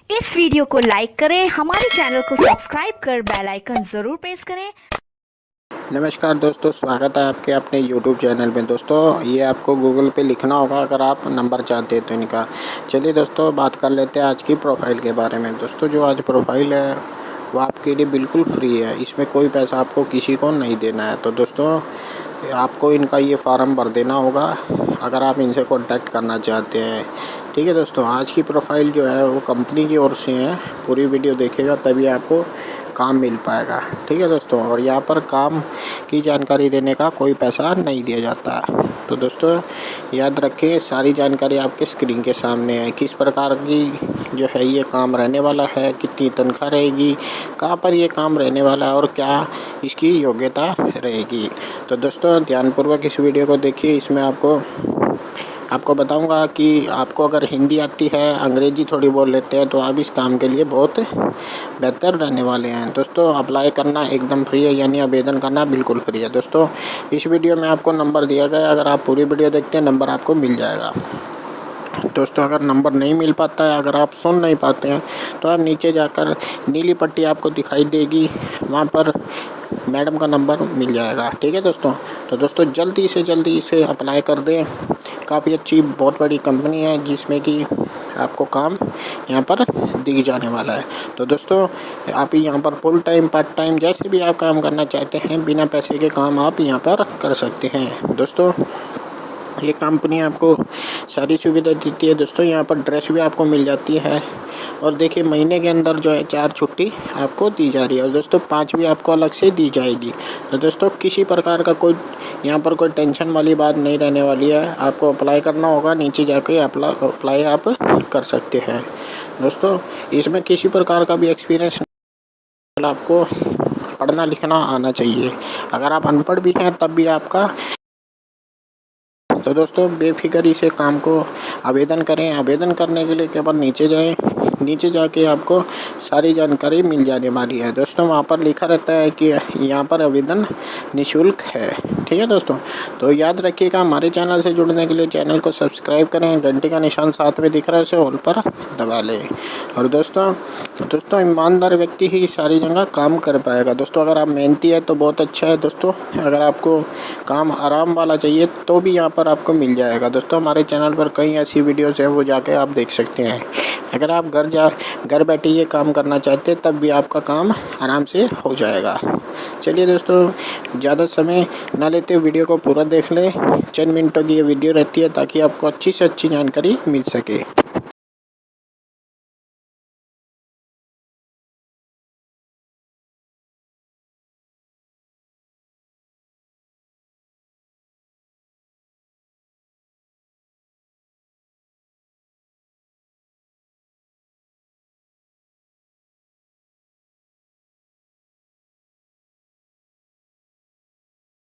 इस वीडियो को लाइक करें, हमारे चैनल को सब्सक्राइब कर बेल आइकन ज़रूर प्रेस करें। नमस्कार दोस्तों, स्वागत है आपके अपने YouTube चैनल में। दोस्तों ये आपको गूगल पे लिखना होगा अगर आप नंबर चाहते हैं तो इनका। चलिए दोस्तों बात कर लेते हैं आज की प्रोफाइल के बारे में। दोस्तों जो आज प्रोफाइल है वो आपके लिए बिल्कुल फ्री है, इसमें कोई पैसा आपको किसी को नहीं देना है। तो दोस्तों आपको इनका ये फॉर्म भर देना होगा अगर आप इनसे कॉन्टैक्ट करना चाहते हैं। ठीक है दोस्तों, आज की प्रोफाइल जो है वो कंपनी की ओर से है। पूरी वीडियो देखेगा तभी आपको काम मिल पाएगा। ठीक है दोस्तों, और यहाँ पर काम की जानकारी देने का कोई पैसा नहीं दिया जाता। तो दोस्तों याद रखें, सारी जानकारी आपके स्क्रीन के सामने है। किस प्रकार की जो है ये काम रहने वाला है, कितनी तनख्वाह रहेगी, कहाँ पर ये काम रहने वाला है और क्या इसकी योग्यता रहेगी। तो दोस्तों ध्यानपूर्वक इस वीडियो को देखिए। इसमें आपको बताऊंगा कि आपको अगर हिंदी आती है, अंग्रेजी थोड़ी बोल लेते हैं तो आप इस काम के लिए बहुत बेहतर रहने वाले हैं। दोस्तों अप्लाई करना एकदम फ्री है, यानी आवेदन करना बिल्कुल फ्री है। दोस्तों इस वीडियो में आपको नंबर दिया गया है, अगर आप पूरी वीडियो देखते हैं नंबर आपको मिल जाएगा। दोस्तों अगर नंबर नहीं मिल पाता है, अगर आप सुन नहीं पाते हैं तो आप नीचे जाकर नीली पट्टी आपको दिखाई देगी, वहाँ पर मैडम का नंबर मिल जाएगा। ठीक है दोस्तों, तो दोस्तों जल्दी से जल्दी इसे अप्लाई कर दें। काफ़ी अच्छी बहुत बड़ी कंपनी है जिसमें कि आपको काम यहाँ पर दिख जाने वाला है। तो दोस्तों आप यहाँ पर फुल टाइम पार्ट टाइम जैसे भी आप काम करना चाहते हैं, बिना पैसे के काम आप यहाँ पर कर सकते हैं। दोस्तों ये कंपनी आपको सारी सुविधा देती है। दोस्तों यहाँ पर ड्रेस भी आपको मिल जाती है, और देखिए महीने के अंदर जो है 4 छुट्टी आपको दी जा रही है, और दोस्तों 5 भी आपको अलग से दी जाएगी। तो दोस्तों किसी प्रकार का कोई यहाँ पर कोई टेंशन वाली बात नहीं रहने वाली है। आपको अप्लाई करना होगा, नीचे जाके अप्लाई आप कर सकते हैं। दोस्तों इसमें किसी प्रकार का भी एक्सपीरियंस, आपको पढ़ना लिखना आना चाहिए। अगर आप अनपढ़ भी हैं तब भी आपका। तो दोस्तों बेफिक्र इसे काम को आवेदन करें। आवेदन करने के लिए केवल नीचे जाएं, नीचे जाके आपको सारी जानकारी मिल जाने वाली है। दोस्तों वहाँ पर लिखा रहता है कि यहाँ पर आवेदन निःशुल्क है। ठीक है दोस्तों, तो याद रखिएगा हमारे चैनल से जुड़ने के लिए चैनल को सब्सक्राइब करें, घंटे का निशान साथ में दिख रहा है उसे ऑल पर दबा लें। और दोस्तों ईमानदार व्यक्ति ही सारी जगह काम कर पाएगा। दोस्तों अगर आप मेहनती है तो बहुत अच्छा है। दोस्तों अगर आपको काम आराम वाला चाहिए तो भी यहाँ पर आपको मिल जाएगा। दोस्तों हमारे चैनल पर कई ऐसी वीडियोज़ हैं, वो जाके आप देख सकते हैं। अगर आप घर बैठे ये काम करना चाहते हैं तब भी आपका काम आराम से हो जाएगा। चलिए दोस्तों ज़्यादा समय ना लेते वीडियो को पूरा देख लें। चंद मिनटों की ये वीडियो रहती है ताकि आपको अच्छी से अच्छी जानकारी मिल सके।